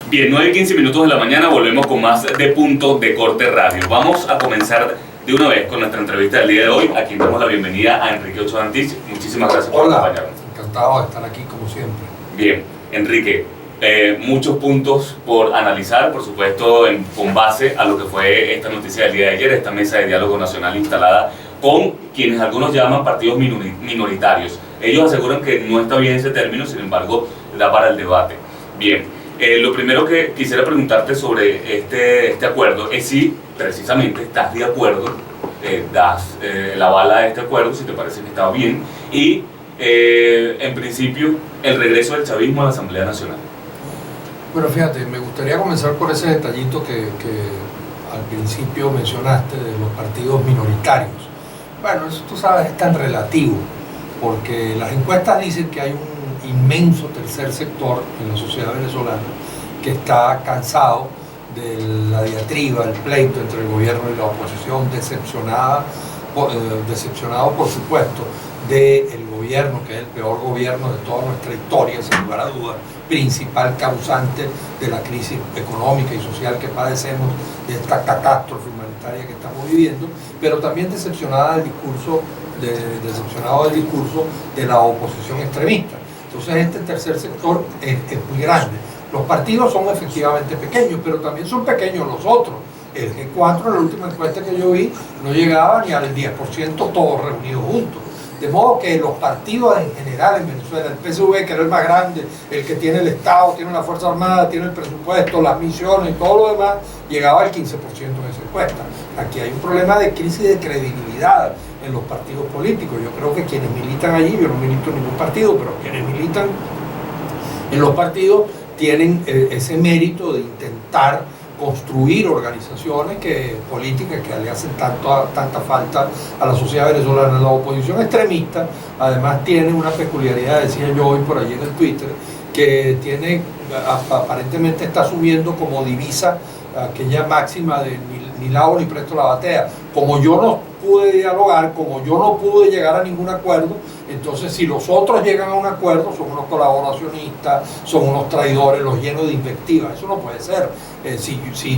Bien, 9:15 de la mañana, volvemos con más de Punto de Corte Radio. Vamos a comenzar de una vez con nuestra entrevista del día de hoy, a quien damos la bienvenida a Enrique Ochoa Antich. Muchísimas gracias por acompañarnos. Encantado de estar aquí como siempre. Bien, Enrique, muchos puntos por analizar, por supuesto, con base a lo que fue esta noticia del día de ayer, esta mesa de diálogo nacional instalada con quienes algunos llaman partidos minoritarios. Ellos aseguran que no está bien ese término, sin embargo, da para el debate. Bien. Lo primero que quisiera preguntarte sobre este acuerdo es si precisamente estás de acuerdo, das la bala a este acuerdo, si te parece que está bien, y en principio el regreso del chavismo a la Asamblea Nacional. Bueno, fíjate, me gustaría comenzar por ese detallito que al principio mencionaste de los partidos minoritarios. Bueno, eso tú sabes es tan relativo, porque las encuestas dicen que hay un inmenso tercer sector en la sociedad venezolana que está cansado de la diatriba, el pleito entre el gobierno y la oposición, decepcionado por supuesto del gobierno, que es el peor gobierno de toda nuestra historia, sin lugar a dudas, principal causante de la crisis económica y social que padecemos, de esta catástrofe humanitaria que estamos viviendo, pero también decepcionado del discurso de la oposición extremista. Entonces este tercer sector es muy grande. Los partidos son efectivamente pequeños, pero también son pequeños los otros. El G4, en la última encuesta que yo vi, no llegaba ni al 10% todos reunidos juntos. De modo que los partidos en general en Venezuela, el PSV, que era el más grande, el que tiene el Estado, tiene la Fuerza Armada, tiene el presupuesto, las misiones y todo lo demás, llegaba al 15% en esa encuesta. Aquí hay un problema de crisis de credibilidad en los partidos políticos. Yo creo que quienes militan allí, yo no milito en ningún partido, pero quienes militan en los partidos tienen ese mérito de intentar construir organizaciones políticas que le hacen tanta falta a la sociedad venezolana. La oposición extremista además tiene una peculiaridad, decía yo hoy por allí en el Twitter, que aparentemente está asumiendo como divisa aquella máxima de ni lavo ni presto la batea. Como yo no pude dialogar, como yo no pude llegar a ningún acuerdo, entonces si los otros llegan a un acuerdo son unos colaboracionistas, son unos traidores, los lleno de invectivas. Eso no puede ser.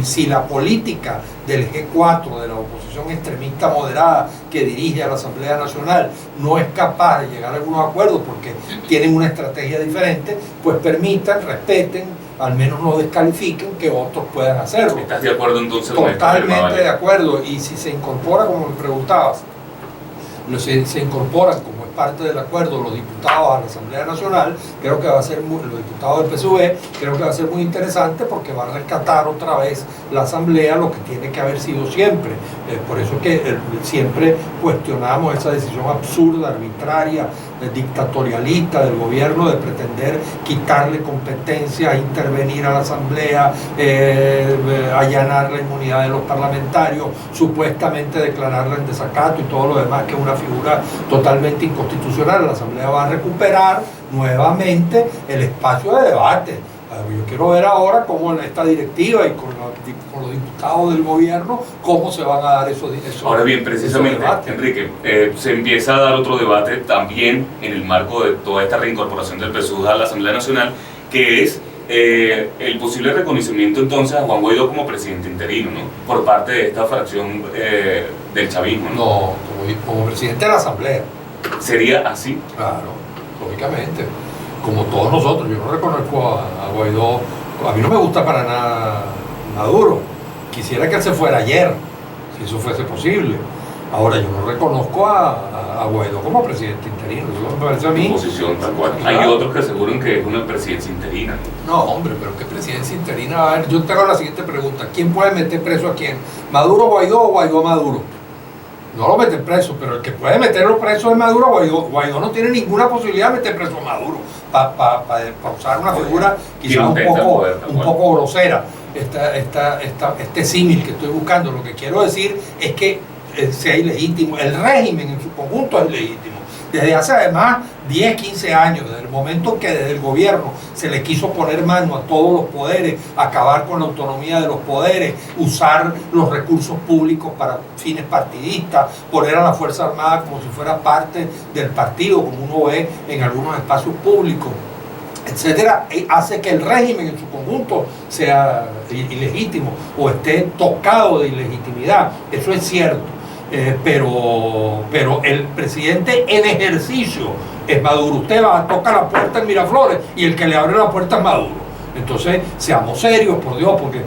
Si la política del G4, de la oposición extremista moderada que dirige a la Asamblea Nacional, no es capaz de llegar a algunos acuerdos porque tienen una estrategia diferente, pues permitan, respeten, al menos no descalifiquen que otros puedan hacerlo. ¿Estás de acuerdo entonces con esto? Totalmente de acuerdo. Y si se incorpora, como me preguntabas, se incorporan como es parte del acuerdo los diputados a la Asamblea Nacional, creo que va a ser los diputados del PSV, creo que va a ser muy interesante porque va a rescatar otra vez la Asamblea lo que tiene que haber sido siempre. Por eso es que siempre cuestionamos esa decisión absurda, arbitraria, dictatorialista del gobierno de pretender quitarle competencia, intervenir a la Asamblea, allanar la inmunidad de los parlamentarios, supuestamente declararla en desacato y todo lo demás, que es una figura totalmente inconstitucional. La Asamblea va a recuperar nuevamente el espacio de debate. Yo quiero ver ahora cómo en esta directiva y con los diputados del gobierno, cómo se van a dar esos Ahora bien, precisamente, Enrique, se empieza a dar otro debate también en el marco de toda esta reincorporación del PSUV a la Asamblea Nacional, que es el posible reconocimiento entonces a Juan Guaidó como presidente interino, ¿no? Por parte de esta fracción del chavismo, ¿no? No, como presidente de la Asamblea. ¿Sería así? Claro, lógicamente. Como todos nosotros, yo no reconozco a Guaidó, a mí no me gusta para nada Maduro, quisiera que él se fuera ayer, si eso fuese posible. Ahora yo no reconozco a Guaidó como presidente interino, eso me parece a mí. Posición tal cual. Claro. Hay otros que aseguran que es una presidencia interina. No, hombre, pero ¿qué presidencia interina va a haber? Yo te hago la siguiente pregunta: ¿quién puede meter preso a quién? ¿Maduro Guaidó o Guaidó Maduro? No lo meten preso, pero el que puede meterlo preso es Maduro. Guaidó no tiene ninguna posibilidad de meter preso a Maduro, para usar una figura quizás un poco grosera. Este símil que estoy buscando, lo que quiero decir es que sea ilegítimo. El régimen en su conjunto es ilegítimo. Desde hace además 10, 15 años, desde el momento que desde el gobierno se le quiso poner mano a todos los poderes, acabar con la autonomía de los poderes, usar los recursos públicos para fines partidistas, poner a la Fuerza Armada como si fuera parte del partido, como uno ve en algunos espacios públicos. etcétera, hace que el régimen en su conjunto sea ilegítimo o esté tocado de ilegitimidad. Eso es cierto. Pero el presidente en ejercicio es Maduro. Usted va a tocar la puerta en Miraflores y el que le abre la puerta es Maduro. Entonces, seamos serios, por Dios, porque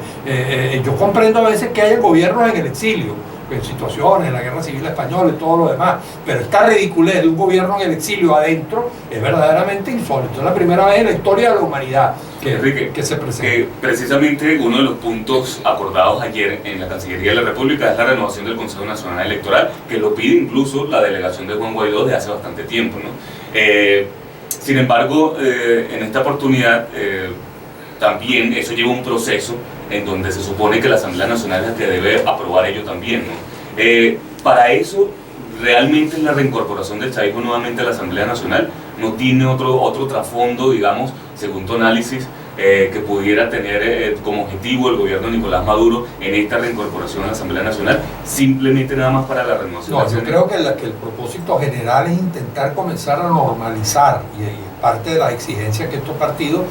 yo comprendo a veces que hay gobiernos en el exilio, en situaciones, en la Guerra Civil Española y todo lo demás, pero esta ridiculez de un gobierno en el exilio adentro es verdaderamente insólito. Es la primera vez en la historia de la humanidad que se presenta. Precisamente uno de los puntos acordados ayer en la Cancillería de la República es la renovación del Consejo Nacional Electoral, que lo pide incluso la delegación de Juan Guaidó de hace bastante tiempo, ¿no? Sin embargo, en esta oportunidad también eso lleva un proceso en donde se supone que la Asamblea Nacional es la que debe aprobar ello también, ¿no? Para eso, realmente la reincorporación del chavismo nuevamente a la Asamblea Nacional no tiene otro trasfondo, digamos, según tu análisis, que pudiera tener como objetivo el gobierno de Nicolás Maduro en esta reincorporación a la Asamblea Nacional, simplemente nada más para la renovación. No, yo creo que el propósito general es intentar comenzar a normalizar, y parte de las exigencias que estos partidos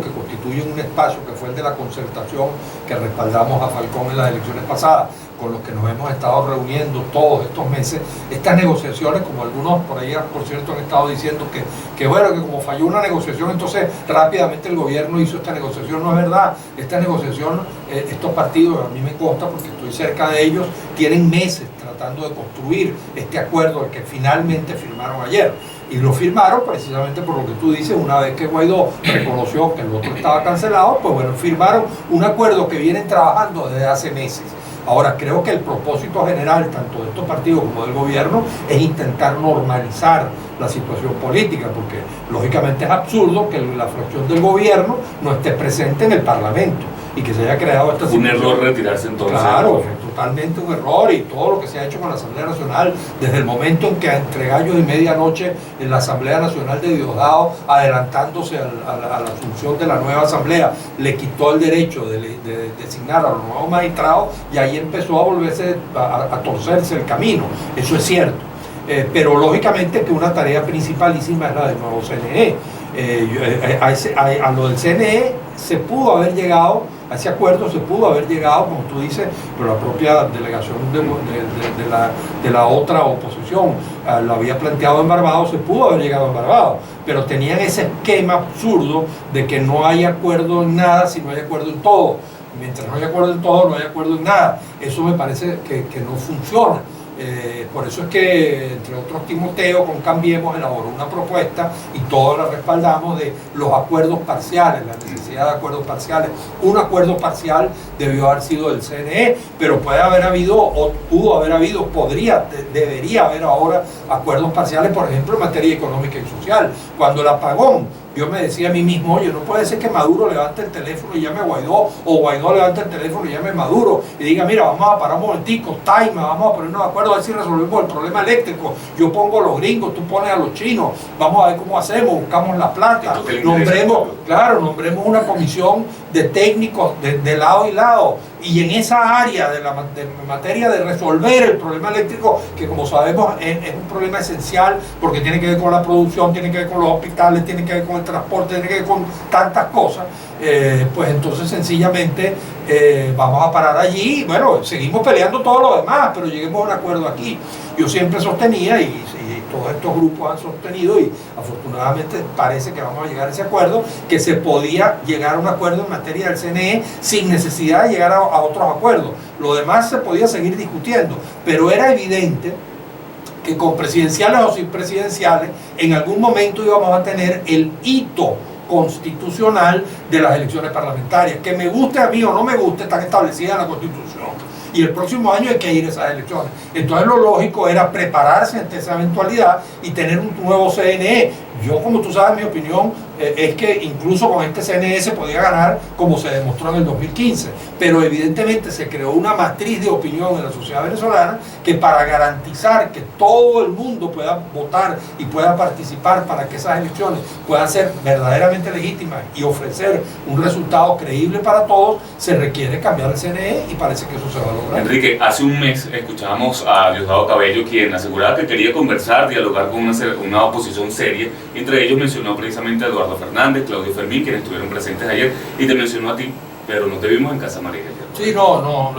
que constituyen un espacio que fue el de la concertación, que respaldamos a Falcón en las elecciones pasadas, con los que nos hemos estado reuniendo todos estos meses, estas negociaciones, como algunos por ahí, por cierto, han estado diciendo que bueno, que como falló una negociación, entonces rápidamente el gobierno hizo esta negociación. No es verdad. Esta negociación, estos partidos, a mí me consta porque estoy cerca de ellos, tienen meses tratando de construir este acuerdo al que finalmente firmaron ayer. Y lo firmaron precisamente por lo que tú dices, una vez que Guaidó reconoció que el voto estaba cancelado, pues bueno, firmaron un acuerdo que vienen trabajando desde hace meses. Ahora, creo que el propósito general, tanto de estos partidos como del gobierno, es intentar normalizar la situación política, porque lógicamente es absurdo que la fracción del gobierno no esté presente en el Parlamento y que se haya creado esta situación. Un error retirarse entonces. Claro, totalmente un error, y todo lo que se ha hecho con la Asamblea Nacional, desde el momento en que entre gallos y medianoche en la Asamblea Nacional de Diosdado, adelantándose a la asunción de la nueva Asamblea, le quitó el derecho de designar a los nuevos magistrados, y ahí empezó a volverse, a torcerse el camino. Eso es cierto. Pero lógicamente que una tarea principalísima es la del nuevo CNE. A lo del CNE se pudo haber llegado, a ese acuerdo se pudo haber llegado, como tú dices, pero la propia delegación de la otra oposición lo había planteado en Barbados, se pudo haber llegado en Barbados, pero tenían ese esquema absurdo de que no hay acuerdo en nada si no hay acuerdo en todo. Mientras no hay acuerdo en todo, no hay acuerdo en nada. Eso me parece que no funciona. Por eso es que, entre otros, Timoteo con Cambiemos elaboró una propuesta, y todos la respaldamos, de los acuerdos parciales, la necesidad de acuerdos parciales. Un acuerdo parcial debió haber sido del CNE, pero puede haber habido, o pudo haber habido, debería haber ahora acuerdos parciales, por ejemplo, en materia económica y social. Cuando el apagón, yo me decía a mí mismo, oye, no puede ser que Maduro levante el teléfono y llame a Guaidó, o Guaidó levante el teléfono y llame a Maduro y diga, mira, vamos a parar un momentico, vamos a ponernos de acuerdo a ver si resolvemos el problema eléctrico. Yo pongo a los gringos, tú pones a los chinos, vamos a ver cómo hacemos, buscamos la plata, nombremos una comisión de técnicos de lado y lado, y en esa área de materia de resolver el problema eléctrico, que como sabemos es un problema esencial, porque tiene que ver con la producción, tiene que ver con los hospitales, tiene que ver con el transporte, tiene que ver con tantas cosas, pues entonces sencillamente vamos a parar allí. Bueno, seguimos peleando todo lo demás, pero lleguemos a un acuerdo aquí. Yo siempre sostenía, y todos estos grupos han sostenido, y afortunadamente parece que vamos a llegar a ese acuerdo, que se podía llegar a un acuerdo en materia del CNE sin necesidad de llegar a otros acuerdos. Lo demás se podía seguir discutiendo, pero era evidente que con presidenciales o sin presidenciales, en algún momento íbamos a tener el hito constitucional de las elecciones parlamentarias. Que me guste a mí o no me guste, están establecidas en la Constitución, y el próximo año hay que ir a esas elecciones. Entonces lo lógico era prepararse ante esa eventualidad y tener un nuevo CNE. Yo, como tú sabes, mi opinión es que incluso con este CNE se podía ganar, como se demostró en el 2015, pero evidentemente se creó una matriz de opinión en la sociedad venezolana, que para garantizar que todo el mundo pueda votar y pueda participar, para que esas elecciones puedan ser verdaderamente legítimas y ofrecer un resultado creíble para todos, se requiere cambiar el CNE, y parece que eso se va a lograr. Enrique, hace un mes escuchábamos a Diosdado Cabello, quien aseguraba que quería conversar, dialogar con una oposición seria. Entre ellos mencionó precisamente a Eduardo Fernández, Claudio Fermín, quienes estuvieron presentes ayer, y te mencionó a ti, pero no te vimos en Casa Amarilla ayer. Sí, no,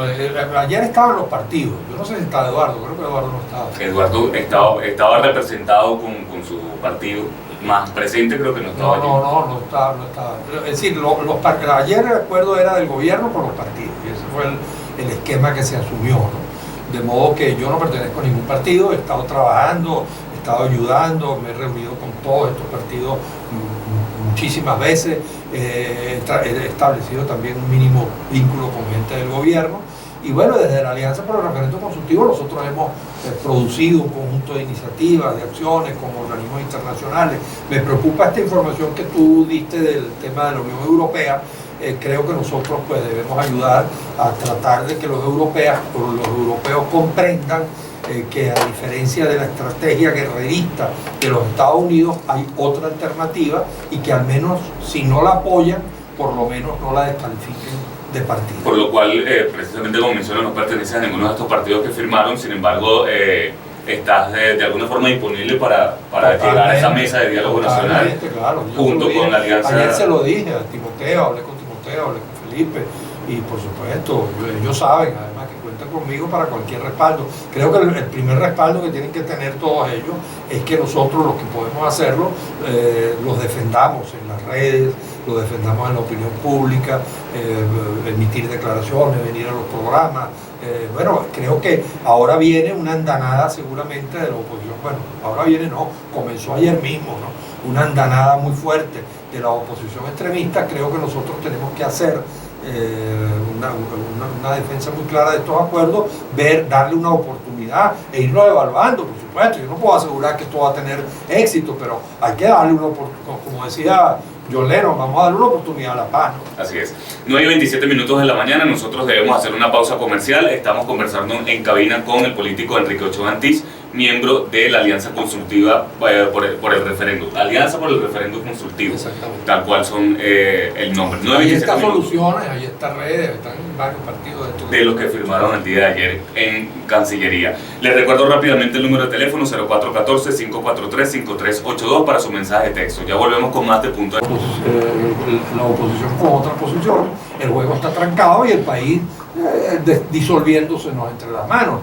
ayer estaban los partidos. Yo no sé si está Eduardo, creo que Eduardo no estaba. Eduardo estaba representado con su partido, más presente creo que no estaba allí. No estaba. Es decir, ayer el acuerdo era del gobierno con los partidos, y ese fue el esquema que se asumió, ¿no? De modo que yo no pertenezco a ningún partido, he estado trabajando, he estado ayudando, me he reunido con todos estos partidos muchísimas veces, he establecido también un mínimo vínculo con gente del gobierno, y bueno, desde la Alianza por el Referendo Consultivo nosotros hemos producido un conjunto de iniciativas, de acciones con organismos internacionales. Me preocupa esta información que tú diste del tema de la Unión Europea. Creo que nosotros pues debemos ayudar a tratar de que los europeos comprendan que a diferencia de la estrategia guerrerista de los Estados Unidos hay otra alternativa, y que al menos si no la apoyan, por lo menos no la descalifiquen de partido. Por lo cual, precisamente como mencionas, no perteneces a ninguno de estos partidos que firmaron, sin embargo, estás de alguna forma disponible para llegar a esa mesa de diálogo nacional, claro, junto con la Alianza. Ayer se lo dije a Timoteo, hablé con Felipe, y por supuesto, ellos saben además que cuentan conmigo para cualquier respaldo. Creo que el primer respaldo que tienen que tener todos ellos es que nosotros, los que podemos hacerlo, los defendamos en las redes, los defendamos en la opinión pública, emitir declaraciones, venir a los programas. Bueno, creo que ahora viene una andanada seguramente de la oposición. Bueno, ahora viene no, comenzó ayer mismo, ¿no? Una andanada muy fuerte de la oposición extremista. Creo que nosotros tenemos que hacer una defensa muy clara de estos acuerdos, darle una oportunidad e irlo evaluando, por supuesto. Yo no puedo asegurar que esto va a tener éxito, pero hay que darle una oportunidad, como decía John Lennon, vamos a darle una oportunidad a la paz, ¿no? Así es. 9:27 minutos de la mañana, nosotros debemos hacer una pausa comercial. Estamos conversando en cabina con el político Enrique Ochoa Antís, miembro de la Alianza Consultiva por el Referendo. Alianza por el Referendo Consultivo. Exactamente. Tal cual son el nombre. Ahí están Soluciones, ahí está Redes, están varios partidos de los que firmaron el día de ayer en Cancillería. Les recuerdo rápidamente el número de teléfono 0414-543-5382 para su mensaje de texto. Ya volvemos con más de Punto. La oposición con otra posición, el juego está trancado y el país disolviéndose entre las manos.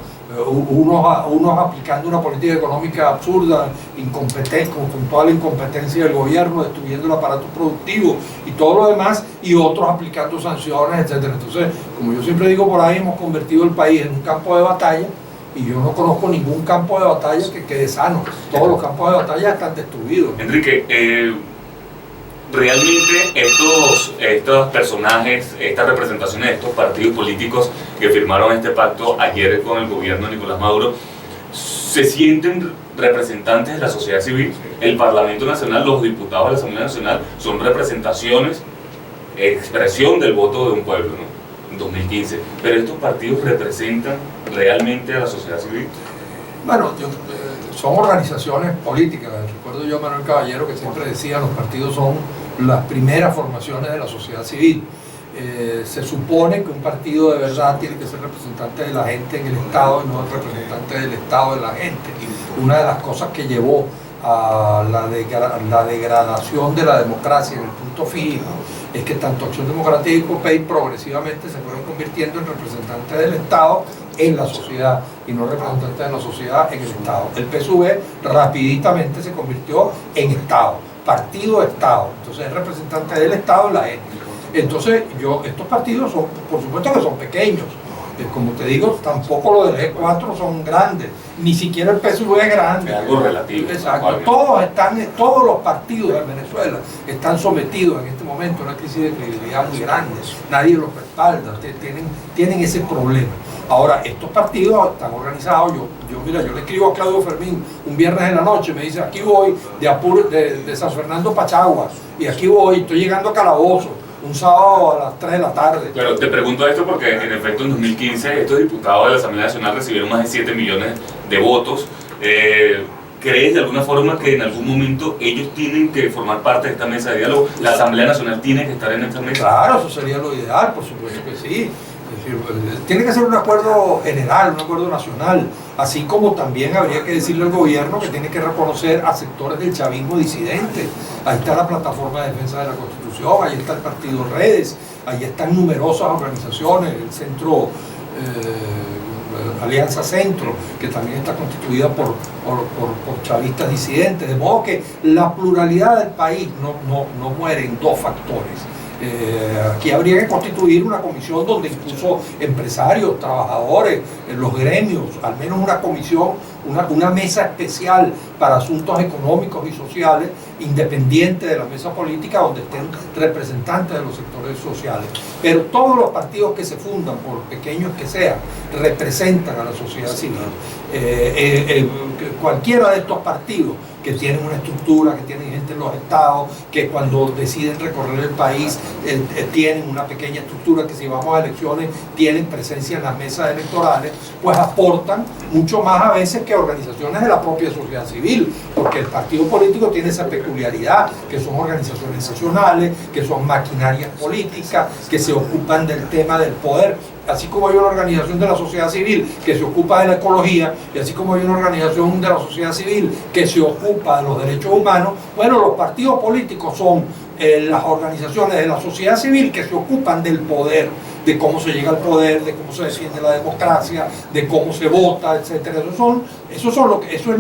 Unos aplicando una política económica absurda, incompetente, con toda la incompetencia del gobierno, destruyendo el aparato productivo y todo lo demás, y otros aplicando sanciones, etcétera. Entonces, como yo siempre digo por ahí, hemos convertido el país en un campo de batalla, y yo no conozco ningún campo de batalla que quede sano. Todos los campos de batalla están destruidos. Enrique, realmente estos personajes, estas representaciones de estos partidos políticos que firmaron este pacto ayer con el gobierno de Nicolás Maduro, ¿se sienten representantes de la sociedad civil? El Parlamento Nacional, los diputados de la Asamblea Nacional son representaciones, expresión del voto de un pueblo, ¿no? En 2015. Pero estos partidos representan realmente a la sociedad civil. Bueno, son organizaciones políticas. Recuerdo yo a Manuel Caballero que siempre decía, los partidos son las primeras formaciones de la sociedad civil. Se supone que un partido de verdad tiene que ser representante de la gente en el Estado y no el representante del Estado de la gente. Una de las cosas que llevó a la degradación de la democracia en el punto fijo es que tanto Acción Democrática y COPEI progresivamente se fueron convirtiendo en representantes del Estado en la sociedad y no representantes de la sociedad en el Estado. El PSUV rapiditamente se convirtió en Estado, partido-Estado, entonces es representante del Estado en la gente. Entonces estos partidos son, por supuesto que son pequeños, como te digo, tampoco los del G4 son grandes, ni siquiera el PSUV es grande. Es algo relativo. Exacto. Todos los partidos de Venezuela están sometidos en este momento a una crisis de credibilidad muy grande. Nadie los respalda, tienen ese problema. Ahora, estos partidos están organizados. Mira, yo le escribo a Claudio Fermín un viernes en la noche, me dice, aquí voy de San Fernando Pachagua, y aquí voy, estoy llegando a Calabozo, un sábado a las 3 de la tarde. Claro, te pregunto esto porque en efecto en 2015 estos diputados de la Asamblea Nacional recibieron más de 7 millones de votos. ¿Crees de alguna forma que en algún momento ellos tienen que formar parte de esta mesa de diálogo? ¿La Asamblea Nacional tiene que estar en esta mesa? Claro, eso sería lo ideal, por supuesto que sí. Es decir, tiene que ser un acuerdo general, un acuerdo nacional, así como también habría que decirle al gobierno que tiene que reconocer a sectores del chavismo disidente. Ahí está la Plataforma de Defensa de la Constitución, ahí está el Partido Redes, ahí están numerosas organizaciones, el Centro, Alianza Centro, que también está constituida por chavistas disidentes, de modo que la pluralidad del país no muere en dos factores. Aquí habría que constituir una comisión donde incluso empresarios, trabajadores, los gremios, al menos una comisión, una mesa especial para asuntos económicos y sociales, independiente de la mesa política, donde estén representantes de los sectores sociales. Pero todos los partidos que se fundan, por pequeños que sean, representan a la sociedad civil. Cualquiera de estos partidos que tienen una estructura, que tienen gente en los estados, que cuando deciden recorrer el país tienen una pequeña estructura, que si vamos a elecciones tienen presencia en las mesas electorales, pues aportan mucho más a veces que organizaciones de la propia sociedad civil, porque el partido político tiene esa peculiaridad, que son organizaciones nacionales, que son maquinarias políticas, que se ocupan del tema del poder. Así como hay una organización de la sociedad civil que se ocupa de la ecología, y así como hay una organización de la sociedad civil que se ocupa de los derechos humanos, bueno, los partidos políticos son las organizaciones de la sociedad civil que se ocupan del poder, de cómo se llega al poder, de cómo se defiende la democracia, de cómo se vota, etcétera. Eso es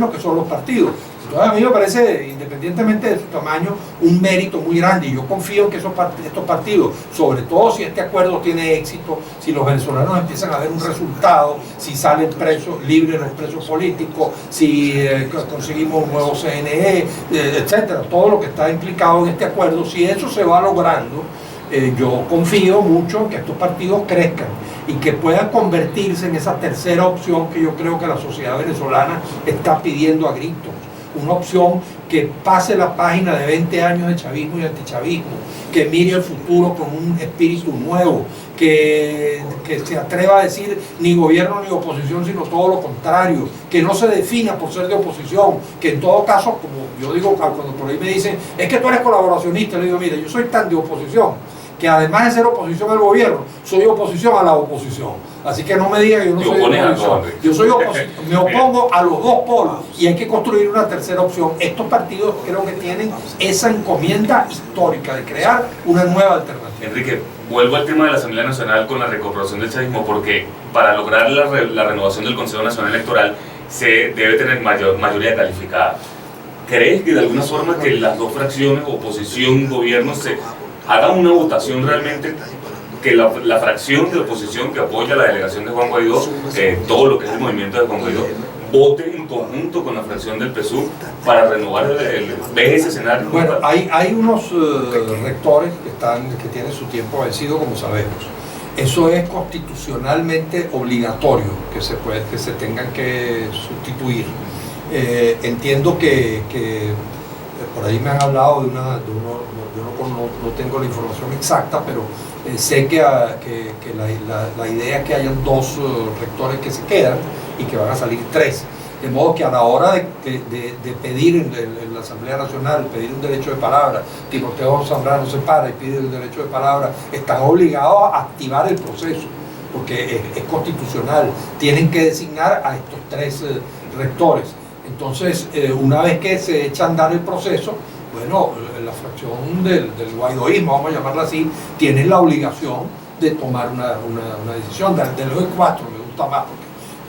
lo que son los partidos. Entonces a mí me parece, independientemente de su tamaño, un mérito muy grande, y yo confío en que estos partidos, sobre todo si este acuerdo tiene éxito, si los venezolanos empiezan a ver un resultado, si salen presos, libres los presos políticos, si conseguimos un nuevo CNE, etcétera, todo lo que está implicado en este acuerdo, si eso se va logrando, yo confío mucho en que estos partidos crezcan y que puedan convertirse en esa tercera opción que yo creo que la sociedad venezolana está pidiendo a gritos. Una opción que pase la página de 20 años de chavismo y antichavismo, que mire el futuro con un espíritu nuevo, que se atreva a decir ni gobierno ni oposición, sino todo lo contrario, que no se defina por ser de oposición, que en todo caso, como yo digo, cuando por ahí me dicen, es que tú eres colaboracionista, le digo, mire, yo soy tan de oposición, que además de ser oposición al gobierno, soy oposición a la oposición. Así que no me digan que yo no soy oposición. Yo soy oposición, me opongo a los dos polos y hay que construir una tercera opción. Estos partidos creo que tienen esa encomienda histórica de crear una nueva alternativa. Enrique, vuelvo al tema de la Asamblea Nacional con la reincorporación del chavismo, porque para lograr la renovación del Consejo Nacional Electoral se debe tener mayoría calificada. ¿Crees que de alguna forma que las dos fracciones, oposición y gobierno, se hagan una votación realmente, que la fracción de oposición que apoya la delegación de Juan Guaidó, todo lo que es el movimiento de Juan Guaidó, vote en conjunto con la fracción del PSUV para renovar ese escenario? Bueno, hay unos rectores que tienen su tiempo vencido, como sabemos. Eso es constitucionalmente obligatorio, que se tengan que sustituir. Entiendo que por ahí me han hablado de no tengo la información exacta, pero sé que la idea es que hayan dos rectores que se quedan y que van a salir tres. De modo que a la hora de pedir en la Asamblea Nacional, pedir un derecho de palabra, Timoteo Zambrano se para y pide el derecho de palabra, están obligados a activar el proceso, porque es constitucional. Tienen que designar a estos tres rectores. Entonces, una vez que se echa a andar el proceso, bueno, la fracción del guaidoísmo, vamos a llamarla así, tiene la obligación de tomar una decisión. Del G4 me gusta más, porque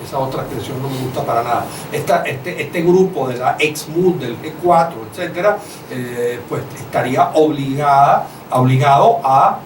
esa otra expresión no me gusta para nada. Este grupo de la ex-MUD, del G4, etcétera, pues estaría obligado a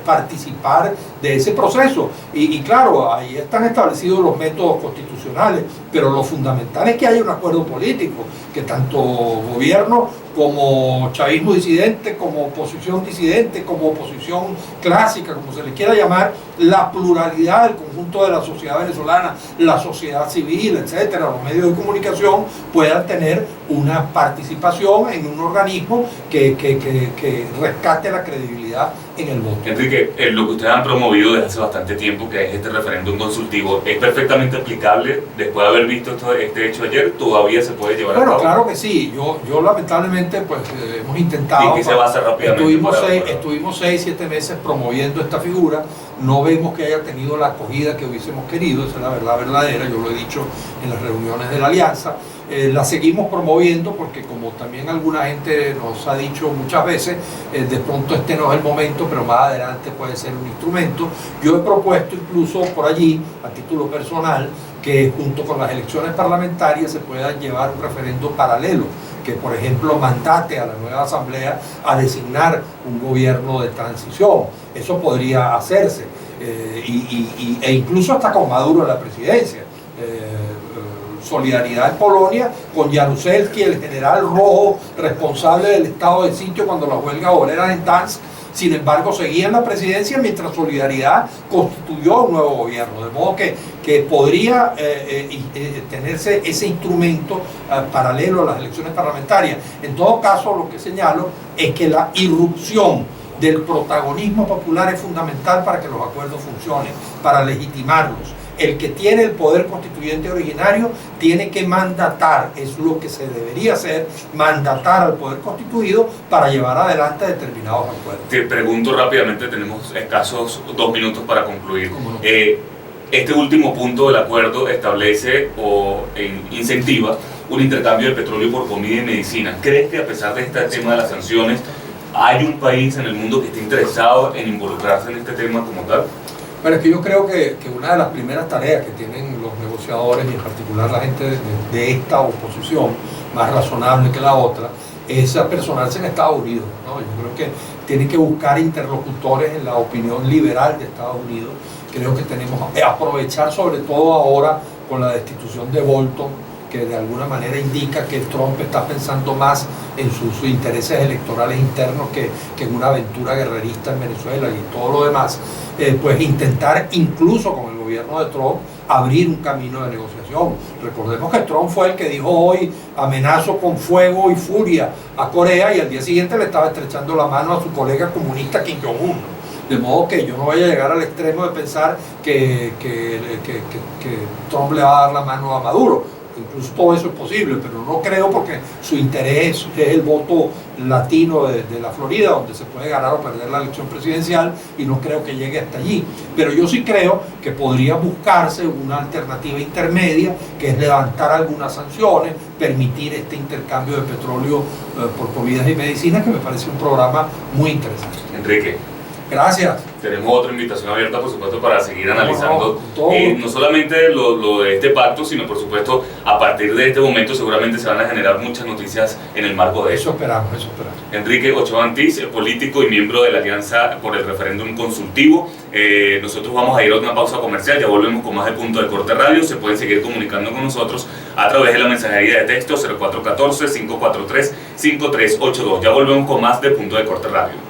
participar de ese proceso y claro, ahí están establecidos los métodos constitucionales, pero lo fundamental es que haya un acuerdo político, que tanto gobierno como chavismo disidente, como oposición disidente, como oposición clásica, como se le quiera llamar, la pluralidad del conjunto de la sociedad venezolana, la sociedad civil, etcétera, los medios de comunicación puedan tener una participación en un organismo que rescate la credibilidad en el voto. Enrique, lo que ustedes han promovido desde hace bastante tiempo, que es este referéndum consultivo, ¿es perfectamente aplicable después de haber visto este hecho ayer? ¿Todavía se puede llevar a cabo? Bueno, claro que sí. Yo lamentablemente obviamente pues hemos intentado. ¿Y qué se va a hacer rápidamente? Estuvimos 6-7 meses promoviendo esta figura. No vemos que haya tenido la acogida que hubiésemos querido, esa es la verdad verdadera, yo lo he dicho en las reuniones de la Alianza. La seguimos promoviendo porque, como también alguna gente nos ha dicho muchas veces, de pronto este no es el momento, pero más adelante puede ser un instrumento. Yo he propuesto incluso por allí, a título personal, que junto con las elecciones parlamentarias se pueda llevar un referendo paralelo, que por ejemplo mandate a la nueva asamblea a designar un gobierno de transición. Eso podría hacerse, e incluso hasta con Maduro en la presidencia. Solidaridad en Polonia con Jaruzelski, el general rojo responsable del estado de sitio cuando las huelgas obreras en Tansk, sin embargo seguía en la presidencia mientras Solidaridad constituyó un nuevo gobierno, de modo que podría tenerse ese instrumento paralelo a las elecciones parlamentarias. En todo caso, lo que señalo es que la irrupción del protagonismo popular es fundamental para que los acuerdos funcionen, para legitimarlos. El que tiene el poder constituyente originario tiene que mandatar, es lo que se debería hacer, mandatar al poder constituido para llevar adelante determinados acuerdos. Te pregunto rápidamente, tenemos escasos 2 minutos para concluir. ¿Cómo no? Este último punto del acuerdo establece o incentiva un intercambio de petróleo por comida y medicina. ¿Crees que a pesar de este tema de las sanciones, hay un país en el mundo que esté interesado en involucrarse en este tema como tal? Pero es que yo creo que una de las primeras tareas que tienen los negociadores, y en particular la gente de esta oposición, más razonable que la otra, es apersonarse en Estados Unidos, ¿no? Yo creo que tienen que buscar interlocutores en la opinión liberal de Estados Unidos. Creo que tenemos que aprovechar, sobre todo ahora con la destitución de Bolton, que de alguna manera indica que Trump está pensando más en sus intereses electorales internos que en una aventura guerrerista en Venezuela y todo lo demás, pues intentar incluso con el gobierno de Trump abrir un camino de negociación. Recordemos que Trump fue el que dijo hoy: amenazo con fuego y furia a Corea, y al día siguiente le estaba estrechando la mano a su colega comunista Kim Jong-un. De modo que yo no vaya a llegar al extremo de pensar que Trump le va a dar la mano a Maduro. Incluso todo eso es posible, pero no creo, porque su interés es el voto latino de la Florida, donde se puede ganar o perder la elección presidencial, y no creo que llegue hasta allí. Pero yo sí creo que podría buscarse una alternativa intermedia, que es levantar algunas sanciones, permitir este intercambio de petróleo por comidas y medicinas, que me parece un programa muy interesante. Enrique, gracias. Tenemos otra invitación abierta, por supuesto, para seguir analizando no, no solamente lo de este pacto, sino, por supuesto, a partir de este momento seguramente se van a generar muchas noticias en el marco de eso. Esperamos. Enrique Ochoa Antís, político y miembro de la Alianza por el Referéndum Consultivo. Nosotros vamos a ir a una pausa comercial, ya volvemos con más de Punto de Corte Radio. Se pueden seguir comunicando con nosotros a través de la mensajería de texto 0414-543-5382. Ya volvemos con más de Punto de Corte Radio.